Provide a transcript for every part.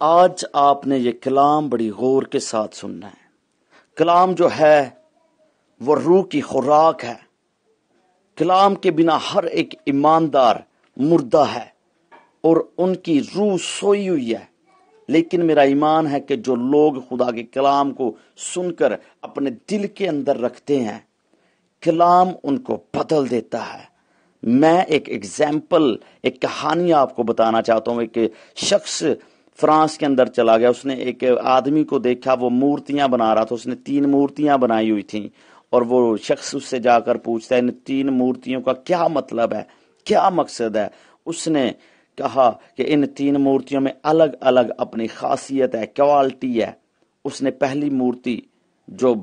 آج آپ نے یہ کلام بڑی غور کے ساتھ سننا ہے۔ کلام جو ہے وہ روح کی خوراک ہے۔ کلام کے بنا ہر ایک ایماندار مردہ ہے اور ان کی روح سوئی ہوئی ہے۔ لیکن میرا ایمان ہے کہ جو لوگ خدا کے کلام کو سن کر اپنے دل کے اندر رکھتے ہیں، کلام ان کو بدل دیتا ہے۔ میں ایک کہانی آپ کو بتانا چاہتا ہوں۔ ایک شخص فرانس کے اندر چلا گیا، اس نے ایک آدمی کو دیکھا، وہ مورتیاں بنا رہا تھا، اس نے 3 مورتیاں بنائی ہوئی تھیں، اور وہ شخص اس سے جا کر پوچھتا ہے ان 3 مورتیوں کا کیا مطلب ہے، کیا مقصد ہے؟ اس نے کہا کہ ان 3 مورتیوں میں الگ الگ اپنی خاصیت ہے، کوالٹی ہے۔ اس نے پہلی مورتی جو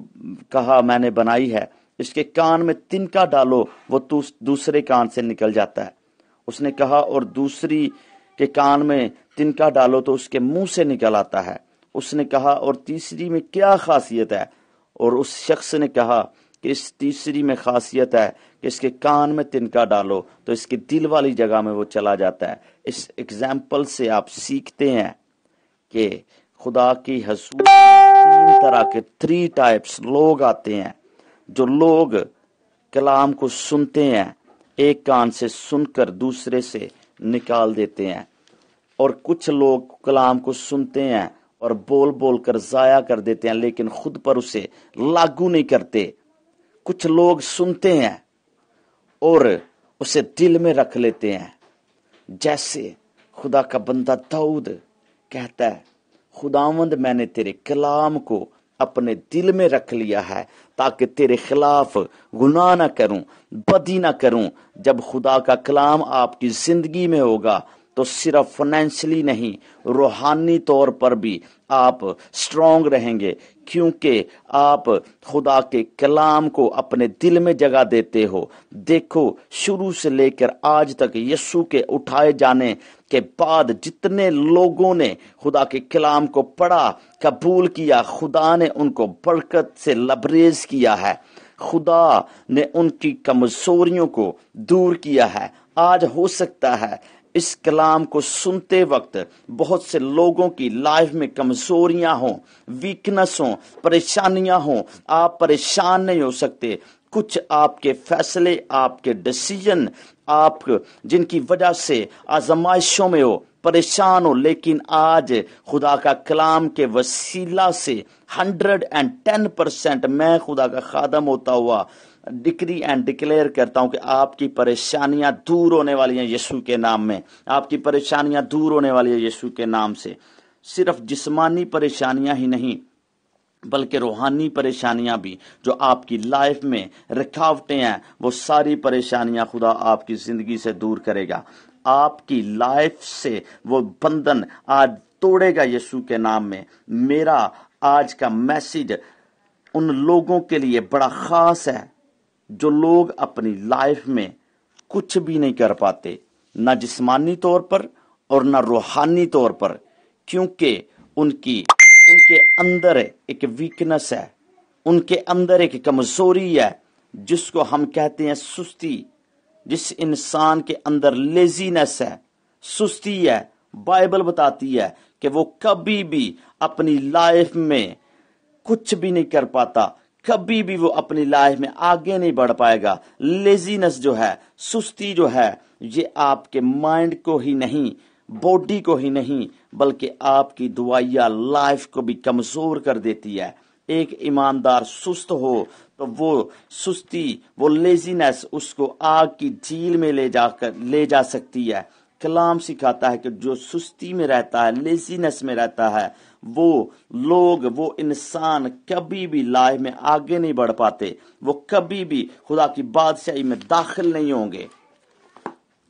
کہا میں نے بنائی ہے، اس کے کان میں تنکا ڈالو وہ دوسرے کان سے نکل جاتا ہے۔ اس نے کہا اور دوسری کے کان میں تنکا ڈالو تو اس کے منہ سے نکل آتا ہے۔ اس نے کہا اور تیسری میں کیا خاصیت ہے؟ اور اس شخص نے کہا کہ اس تیسری میں خاصیت ہے کہ اس کے کان میں تنکا ڈالو تو اس کے دل والی جگہ میں وہ چلا جاتا ہے۔ اس ایگزامپل سے آپ سیکھتے ہیں کہ خدا کی حضور میں 3 طرح کے 3 ٹائپس لوگ آتے ہیں۔ جو لوگ کلام کو سنتے ہیں، ایک کان سے سن کر دوسرے سے نکال دیتے ہیں، اور کچھ لوگ کلام کو سنتے ہیں اور بول بول کر ضائع کر دیتے ہیں لیکن خود پر اسے لاگو نہیں کرتے۔ کچھ لوگ سنتے ہیں اور اسے دل میں رکھ لیتے ہیں، جیسے خدا کا بندہ داؤد کہتا ہے، خداوند میں نے تیرے کلام کو اپنے دل میں رکھ لیا ہے تاکہ تیرے خلاف گناہ نہ کروں، بدی نہ کروں۔ جب خدا کا کلام آپ کی زندگی میں ہوگا تو صرف فائنینشلی نہیں، روحانی طور پر بھی آپ سٹرونگ رہیں گے، کیونکہ آپ خدا کے کلام کو اپنے دل میں جگہ دیتے ہو۔ دیکھو، شروع سے لے کر آج تک یسوع کے اٹھائے جانے کے بعد جتنے لوگوں نے خدا کے کلام کو پڑھا، قبول کیا، خدا نے ان کو برکت سے لبریز کیا ہے۔ خدا نے ان کی کمزوریوں کو دور کیا ہے۔ آج ہو سکتا ہے اس کلام کو سنتے وقت بہت سے لوگوں کی لائف میں کمزوریاں ہوں، ویکنس ہوں، پریشانیاں ہوں۔ آپ پریشان نہیں ہو سکتے۔ کچھ آپ کے فیصلے، آپ کے ڈیسیژن، آپ جن کی وجہ سے آزمائشوں میں ہو، پریشان ہو، لیکن آج خدا کا کلام کے وسیلہ سے 110% میں خدا کا خادم ہوتا ہوا ڈکری اینڈ ڈکلیئر کرتا ہوں کہ آپ کی پریشانیاں دور ہونے والی ہیں یسوع کے نام میں۔ آپ کی پریشانیاں دور ہونے والی ہیں یسوع کے نام سے۔ صرف جسمانی پریشانیاں ہی نہیں بلکہ روحانی پریشانیاں بھی جو آپ کی لائف میں رکاوٹیں ہیں، وہ ساری پریشانیاں خدا آپ کی زندگی سے دور کرے گا۔ آپ کی لائف سے وہ بندھن آج توڑے گا یسوع کے نام میں۔ میرا آج کا میسج ان لوگوں کے لیے بڑا خاص ہے جو لوگ اپنی لائف میں کچھ بھی نہیں کر پاتے، نہ جسمانی طور پر اور نہ روحانی طور پر، کیونکہ ان کے اندر ایک ویکنس ہے، ان کے اندر ایک کمزوری ہے جس کو ہم کہتے ہیں سستی۔ جس انسان کے اندر لیزینس ہے، سستی ہے، بائبل بتاتی ہے کہ وہ کبھی بھی اپنی لائف میں کچھ بھی نہیں کر پاتا، کبھی بھی وہ اپنی لائف میں آگے نہیں بڑھ پائے گا۔ لیزینس جو ہے، سستی جو ہے، یہ آپ کے مائنڈ کو ہی نہیں، باڈی کو ہی نہیں، بلکہ آپ کی دعائیا لائف کو بھی کمزور کر دیتی ہے۔ ایک ایماندار سست ہو تو وہ سستی، وہ لیزینس اس کو آگ کی جھیل میں لے جا سکتی ہے۔ کلام سکھاتا ہے کہ جو سستی میں رہتا ہے، لیزینس میں رہتا ہے، وہ انسان کبھی بھی لائف میں آگے نہیں بڑھ پاتے، وہ کبھی بھی خدا کی بادشاہی میں داخل نہیں ہوں گے۔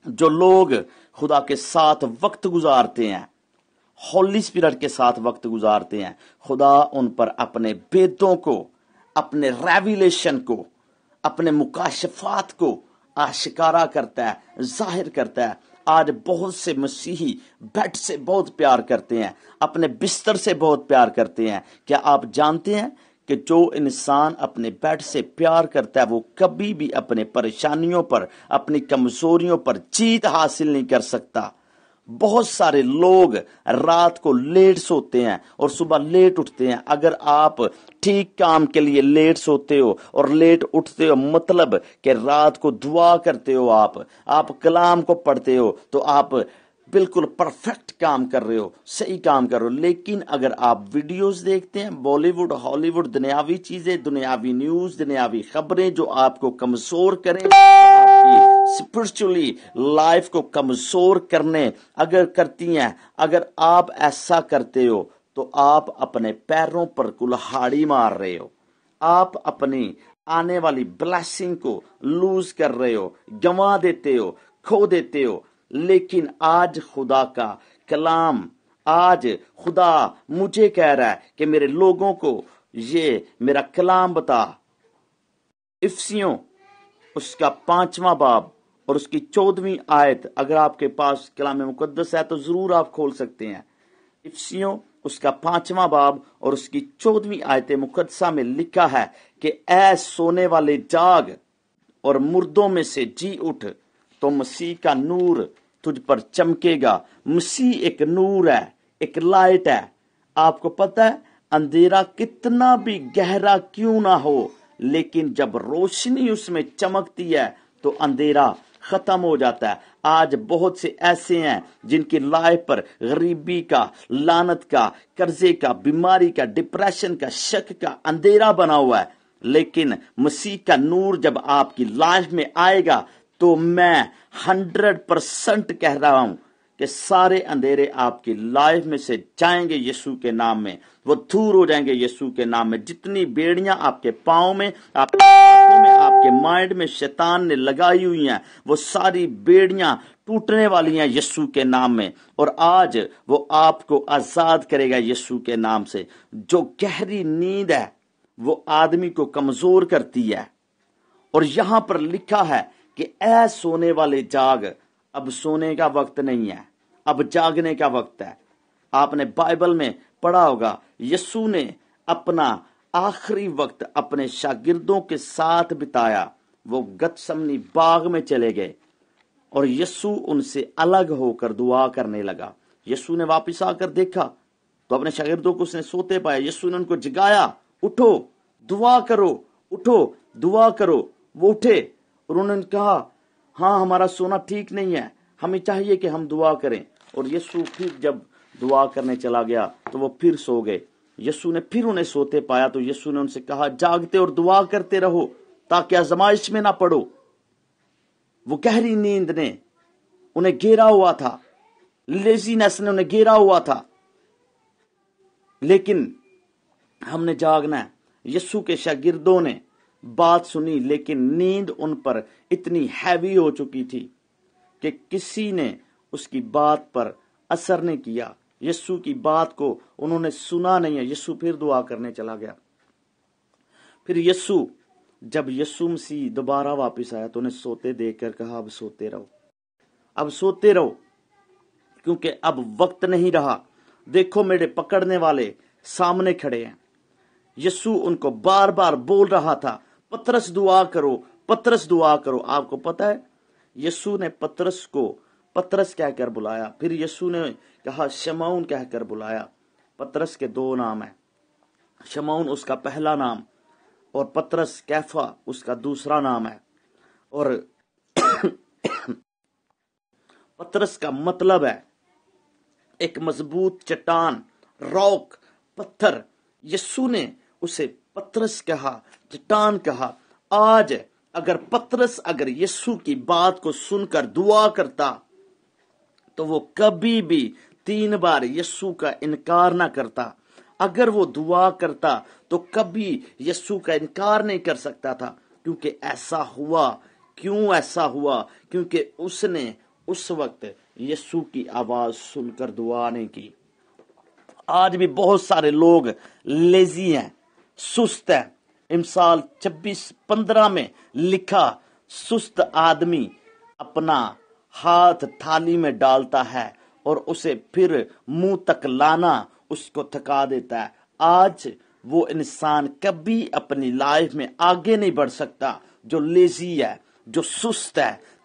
جو لوگ خدا کے ساتھ وقت گزارتے ہیں، ہولی اسپرٹ کے ساتھ وقت گزارتے ہیں، خدا ان پر اپنے بیتوں کو، اپنے ریویلیشن کو، اپنے مکاشفات کو آشکارا کرتا ہے، ظاہر کرتا ہے۔ آج بہت سے مسیحی بیڈ سے بہت پیار کرتے ہیں، اپنے بستر سے بہت پیار کرتے ہیں۔ کیا آپ جانتے ہیں کہ جو انسان اپنے بیڈ سے پیار کرتا ہے وہ کبھی بھی اپنے پریشانیوں پر، اپنی کمزوریوں پر جیت حاصل نہیں کر سکتا؟ بہت سارے لوگ رات کو لیٹ سوتے ہیں اور صبح لیٹ اٹھتے ہیں۔ اگر آپ ٹھیک کام کے لیے لیٹ سوتے ہو اور لیٹ اٹھتے ہو، مطلب کہ رات کو دعا کرتے ہو، آپ کلام کو پڑھتے ہو، تو آپ بالکل پرفیکٹ کام کر رہے ہو، صحیح کام کر رہے ہو۔ لیکن اگر آپ ویڈیوز دیکھتے ہیں، بالی ووڈ، ہالی ووڈ، دنیاوی چیزیں، دنیاوی نیوز، دنیاوی خبریں جو آپ کو کمزور کریں، آپ کی اسپرچولی لائف کو کمزور کرنے اگر کرتی ہیں، اگر آپ ایسا کرتے ہو تو آپ اپنے پیروں پر کلہاڑی مار رہے ہو، آپ اپنی آنے والی بلیسنگ کو لوز کر رہے ہو، گنوا دیتے ہو، کھو دیتے ہو۔ لیکن آج خدا کا کلام، آج خدا مجھے کہہ رہا ہے کہ میرے لوگوں کو یہ میرا کلام بتا۔ افسیوں اس کا 5واں باب اور اس کی 14ویں آیت، اگر آپ کے پاس کلام مقدس ہے تو ضرور آپ کھول سکتے ہیں۔ افسیوں اس کا 5واں باب اور اس کی 14ویں آیت مقدسہ میں لکھا ہے کہ اے سونے والے جاگ اور مردوں میں سے جی اٹھ، تو مسیح کا نور تجھ پر چمکے گا۔ مسیح ایک نور ہے، ایک لائٹ ہے۔ آپ کو پتہ ہے اندھیرا کتنا بھی گہرا کیوں نہ ہو، لیکن جب روشنی اس میں چمکتی ہے تو اندھیرا ختم ہو جاتا ہے۔ آج بہت سے ایسے ہیں جن کی لائف پر غریبی کا، لعنت کا، قرضے کا، بیماری کا، ڈپریشن کا، شک کا اندھیرا بنا ہوا ہے۔ لیکن مسیح کا نور جب آپ کی لائف میں آئے گا تو میں 100% کہہ رہا ہوں کہ سارے اندھیرے آپ کی لائف میں سے جائیں گے یسوع کے نام میں، وہ دور ہو جائیں گے یسوع کے نام میں۔ جتنی بیڑیاں آپ کے پاؤں میں، آپ کے ہاتھوں میں، آپ کے مائنڈ میں شیطان نے لگائی ہوئی ہیں، وہ ساری بیڑیاں ٹوٹنے والی ہیں یسوع کے نام میں، اور آج وہ آپ کو آزاد کرے گا یسوع کے نام سے۔ جو گہری نیند ہے وہ آدمی کو کمزور کرتی ہے، اور یہاں پر لکھا ہے کہ اے سونے والے جاگ۔ اب سونے کا وقت نہیں ہے، اب جاگنے کا وقت ہے۔ آپ نے بائبل میں پڑھا ہوگا یسوع نے اپنا آخری وقت اپنے شاگردوں کے ساتھ بتایا۔ وہ گتسمنی باغ میں چلے گئے اور یسوع ان سے الگ ہو کر دعا کرنے لگا۔ یسوع نے واپس آ کر دیکھا تو اپنے شاگردوں کو اس نے سوتے پایا۔ یسوع نے ان کو جگایا، اٹھو دعا کرو، اٹھو دعا کرو۔ وہ اٹھے اور انہوں نے کہا ہاں ہمارا سونا ٹھیک نہیں ہے، ہمیں چاہیے کہ ہم دعا کریں۔ اور یسوع پھر جب دعا کرنے چلا گیا تو وہ پھر سو گئے۔ یسوع نے پھر انہیں سوتے پایا تو یسوع نے ان سے کہا جاگتے اور دعا کرتے رہو تاکہ آزمائش میں نہ پڑو۔ وہ گہری نیند نے انہیں گھیرا ہوا تھا، لیزینس نے انہیں گھیرا ہوا تھا، لیکن ہم نے جاگنا ہے۔ یسوع کے شاگردوں نے بات سنی لیکن نیند ان پر اتنی ہیوی ہو چکی تھی کہ کسی نے اس کی بات پر اثر نہیں کیا، یسوع کی بات کو انہوں نے سنا نہیں ہے۔ یسوع پھر دعا کرنے چلا گیا۔ پھر جب یسوع مسیح دوبارہ واپس آیا تو انہیں سوتے دیکھ کر کہا اب سوتے رہو، اب سوتے رہو، کیونکہ اب وقت نہیں رہا۔ دیکھو میرے پکڑنے والے سامنے کھڑے ہیں۔ یسوع ان کو بار بار بول رہا تھا پترس دعا کرو، پترس دعا کرو۔ آپ کو پتا ہے یسوع نے پترس کو پترس کہہ کر بلایا، پھر یسوع نے کہا شمعون کہہ کر بلایا۔ پترس کے 2 نام ہیں، شمعون اس کا پہلا نام اور پترس کیفا اس کا دوسرا نام ہے۔ اور پترس کا مطلب ہے ایک مضبوط چٹان، راک، پتھر۔ یسوع نے اسے پترس کہا، چٹان کہا۔ آج اگر پترس یسوع کی بات کو سن کر دعا کرتا تو وہ کبھی بھی 3 بار یسوع کا انکار نہ کرتا۔ اگر وہ دعا کرتا تو کبھی یسوع کا انکار نہیں کر سکتا تھا، کیونکہ ایسا ہوا۔ کیوں ایسا ہوا؟ کیونکہ اس نے اس وقت یسوع کی آواز سن کر دعا نہیں کی۔ آج بھی بہت سارے لوگ لیزی ہیں، سست ہیں۔ امثال 26:15 میں لکھا سست آدمی اپنا ہاتھ تھالی میں ڈالتا ہے اور اسے پھر منہ تک لانا اس کو تھکا دیتا ہے۔ آج وہ انسان کبھی اپنی لائف میں آگے نہیں بڑھ سکتا جو لیزی ہے، جو سست ہے۔